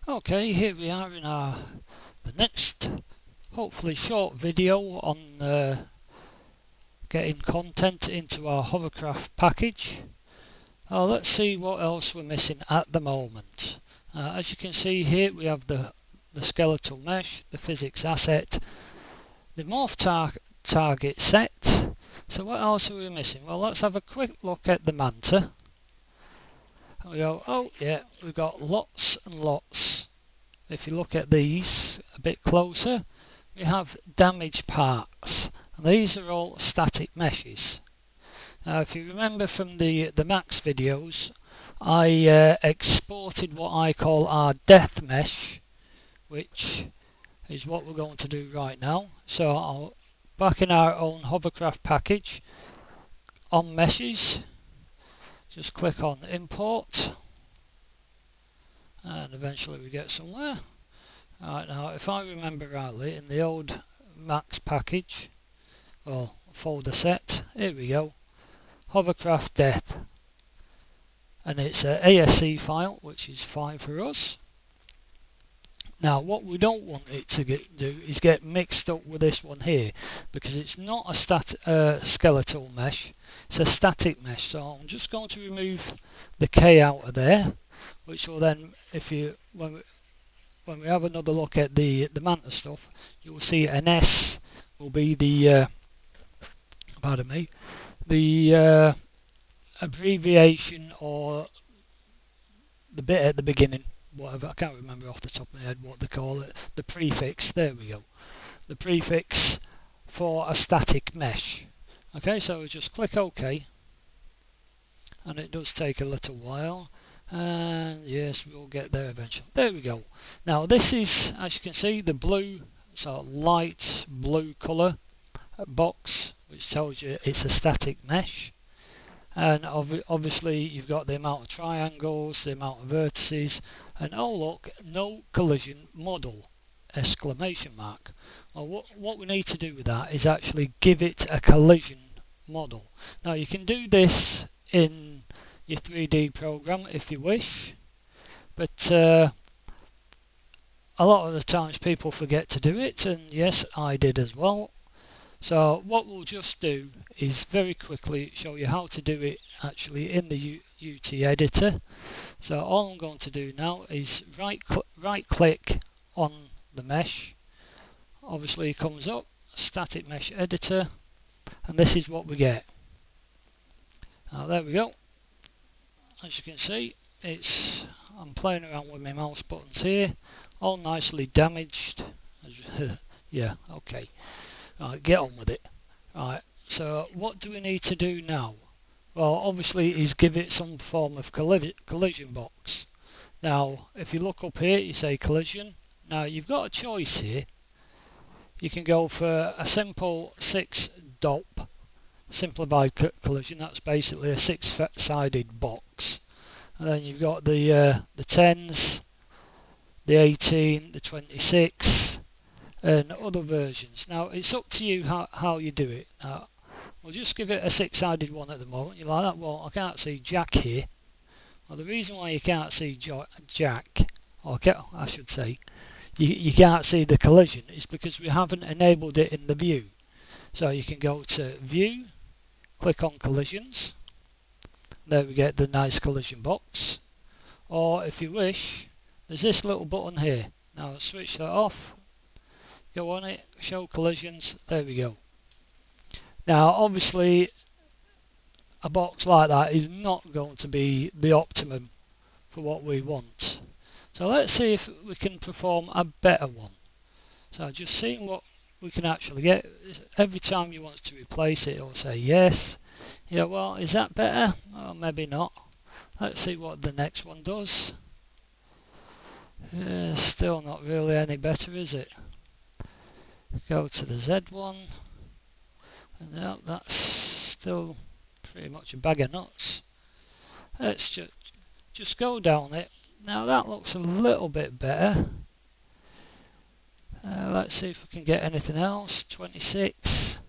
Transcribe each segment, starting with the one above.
Okay, here we are in the next, hopefully short video on getting content into our hovercraft package. Let's see what else we're missing at the moment. As you can see here, we have the skeletal mesh, the physics asset, the morph target set. So what else are we missing? Well, let's have a quick look at the manta. And we go, oh yeah, we've got lots and lots. If you look at these a bit closer, we have damaged parts, and these are all static meshes. Now, if you remember from the Max videos, I exported what I call our death mesh, which is what we're going to do right now. So I'll back in our own hovercraft package on meshes, just click on import, and eventually we get somewhere. Right, now if I remember rightly, in the old Max package, well, folder set, here we go, hovercraft death, and it's an ASC file, which is fine for us. Now what we don't want it to do is get mixed up with this one here, because it's not a skeletal mesh, it's a static mesh. So I'm just going to remove the K out of there, which will then, when we have another look at the manta stuff, you'll see an S will be the the abbreviation, or the bit at the beginning, whatever, I can't remember off the top of my head what they call it, the prefix, there we go, the prefix for a static mesh. Okay, so we just click OK, and it does take a little while, and yes, we'll get there eventually. There we go. Now this is, as you can see, the blue, so light blue colour box, which tells you it's a static mesh. And obviously you've got the amount of triangles, the amount of vertices, and oh look, no collision model, exclamation mark. Well, what we need to do with that is actually give it a collision model. Now you can do this in your 3D program if you wish, but a lot of the times people forget to do it, and yes, I did as well. So what we'll just do is very quickly show you how to do it actually in the UT editor. So all I'm going to do now is right click on the mesh. Obviously it comes up, static mesh editor, and this is what we get. Now there we go. As you can see, I'm playing around with my mouse buttons here, all nicely damaged. Yeah, okay. Right, get on with it. Right, so what do we need to do now? Well, obviously is give it some form of collision box. Now if you look up here, you say collision. Now you've got a choice here. You can go for a simple 6 DOP, simplified collision. That's basically a 6-sided box, and then you've got the 10s, the 18, the 26, and other versions. Now it's up to you how you do it. Now we'll just give it a 6-sided one at the moment. You're like that, well, I can't see Jack here. Well, the reason why you can't see Jack, or I should say, you can't see the collision, is because we haven't enabled it in the view. So you can go to View, click on Collisions. There we get the nice collision box. Or if you wish, there's this little button here. Now switch that off. Go on it, show collisions, there we go. Now obviously a box like that is not going to be the optimum for what we want. So let's see if we can perform a better one. So just seeing what we can actually get. Every time you want to replace it, it'll say yes. Yeah, well, is that better? Well, maybe not. Let's see what the next one does. Still not really any better, is it? Go to the Z one, and now that's still pretty much a bag of nuts. Let's just go down it. Now that looks a little bit better. Let's see if we can get anything else. 26.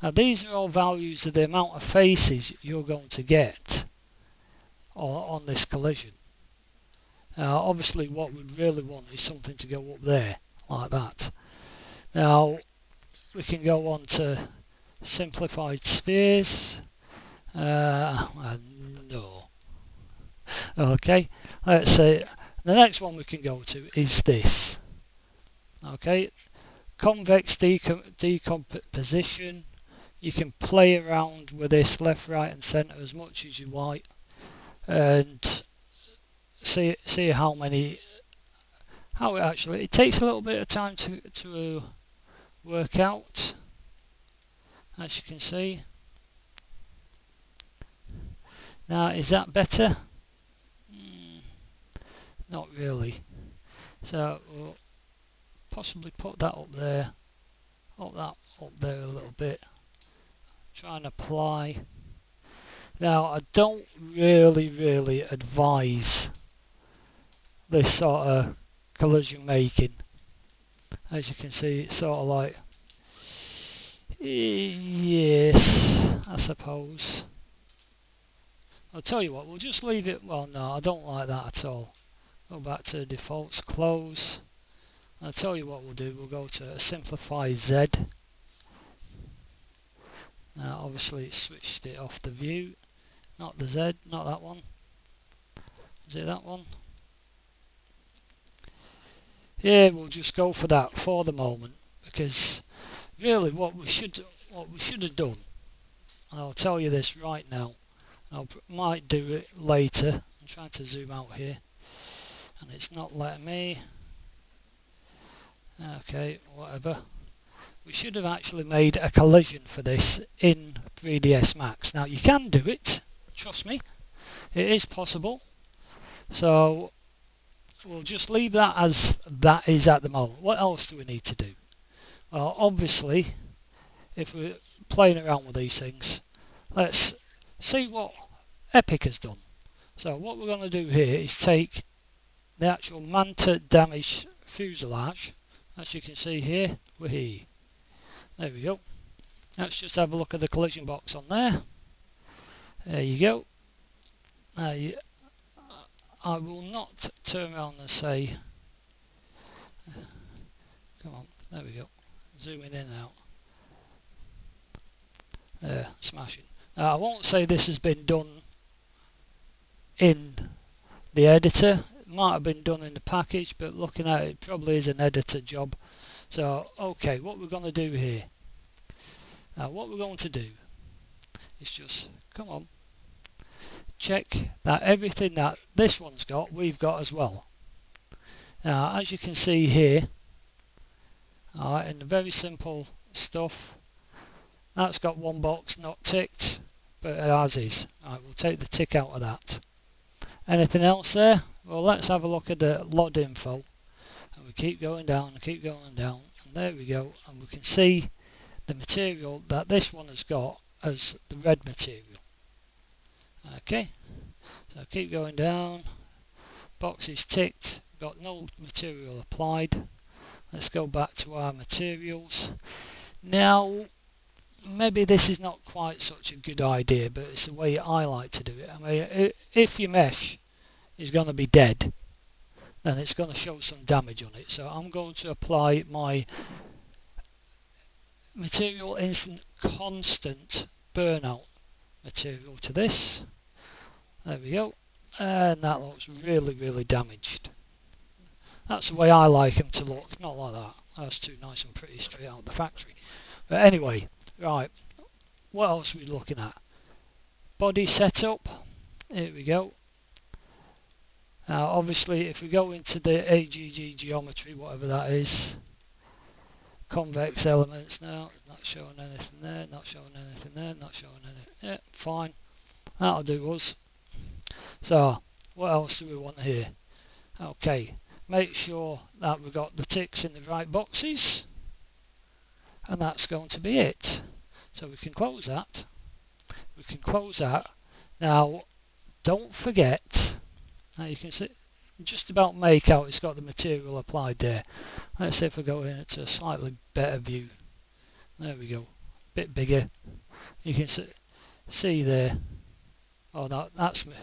Now these are all values of the amount of faces you're going to get on this collision. Obviously what we really want is something to go up there, like that. Now we can go on to simplified spheres. No. Okay, let's say the next one we can go to is this. Okay, convex decomposition. You can play around with this left, right and centre as much as you like, and see how it takes a little bit of time to work out, as you can see. Now, is that better? Not really. So we'll possibly put that up there, up there a little bit. Try and apply. Now, I don't really advise this sort of collision making. As you can see, it's sort of like, yes, I suppose. I'll tell you what, we'll just leave it. Well, no, I don't like that at all. Go back to defaults, close. I'll tell you what we'll do, we'll go to simplify Z. Now obviously it switched it off the view, not the Z, not that one. Is it that one? Yeah, we'll just go for that for the moment, because really what we should have done, and I'll tell you this right now, I might do it later. I'm trying to zoom out here and it's not letting me. Okay, whatever. We should have actually made a collision for this in 3ds Max. Now you can do it, trust me, it is possible. So we'll just leave that as that is at the moment. What else do we need to do? Well, obviously, if we're playing around with these things, let's see what Epic has done. So what we're going to do here is take the actual Manta damage fuselage, as you can see here. There we go. Let's just have a look at the collision box on there. There you go. Now I will not turn around and say, come on, there we go. Zooming in and out. There, smashing. Now I won't say this has been done in the editor. It might have been done in the package, but looking at it, it probably is an editor job. So, okay, what we're going to do here. Now, what we're going to do is just, come on, check that everything that this one's got, we've got as well. Now, as you can see here, alright, in the very simple stuff, that's got one box not ticked, but it as is. Alright, we'll take the tick out of that. Anything else there? Well, let's have a look at the LOD info. And we keep going down and keep going down, and there we go, and we can see the material that this one has got as the red material. Okay, so keep going down, box is ticked, got no material applied. Let's go back to our materials. Now, maybe this is not quite such a good idea, but it's the way I like to do it. I mean, if your mesh is going to be dead, then it's going to show some damage on it. So I'm going to apply my material instant constant burnout material to this. There we go. And that looks really damaged. That's the way I like them to look, not like that. That's too nice and pretty straight out of the factory. But anyway, right, what else are we looking at? Body setup, here we go. Now obviously if we go into the AGG geometry, whatever that is, convex elements, now not showing anything there, not showing anything there, not showing anything, yeah, fine, that'll do us. So what else do we want here? Okay, make sure that we've got the ticks in the right boxes, and that's going to be it. So we can close that. We can close that. Now don't forget, now you can see just about make out it's got the material applied there. Let's see if we go into a slightly better view. There we go, bit bigger. You can see there. Oh, that's what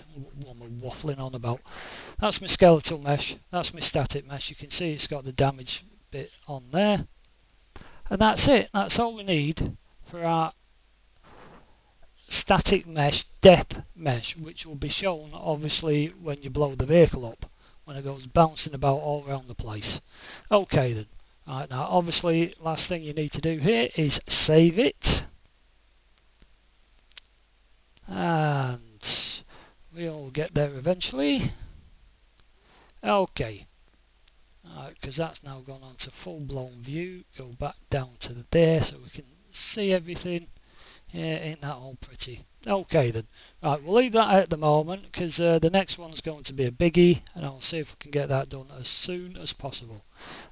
I'm waffling on about. That's my skeletal mesh, that's my static mesh. You can see it's got the damage bit on there. And that's it, that's all we need for our static mesh depth mesh, which will be shown obviously when you blow the vehicle up, when it goes bouncing about all around the place. Okay then. Right, now obviously last thing you need to do here is save it. And we'll get there eventually. Okay. Because that's now gone on to full blown view. Go back down to there so we can see everything. Yeah, ain't that all pretty? Okay then. Right, we'll leave that at the moment because the next one's going to be a biggie, and I'll see if we can get that done as soon as possible.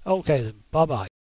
Okay then, bye bye.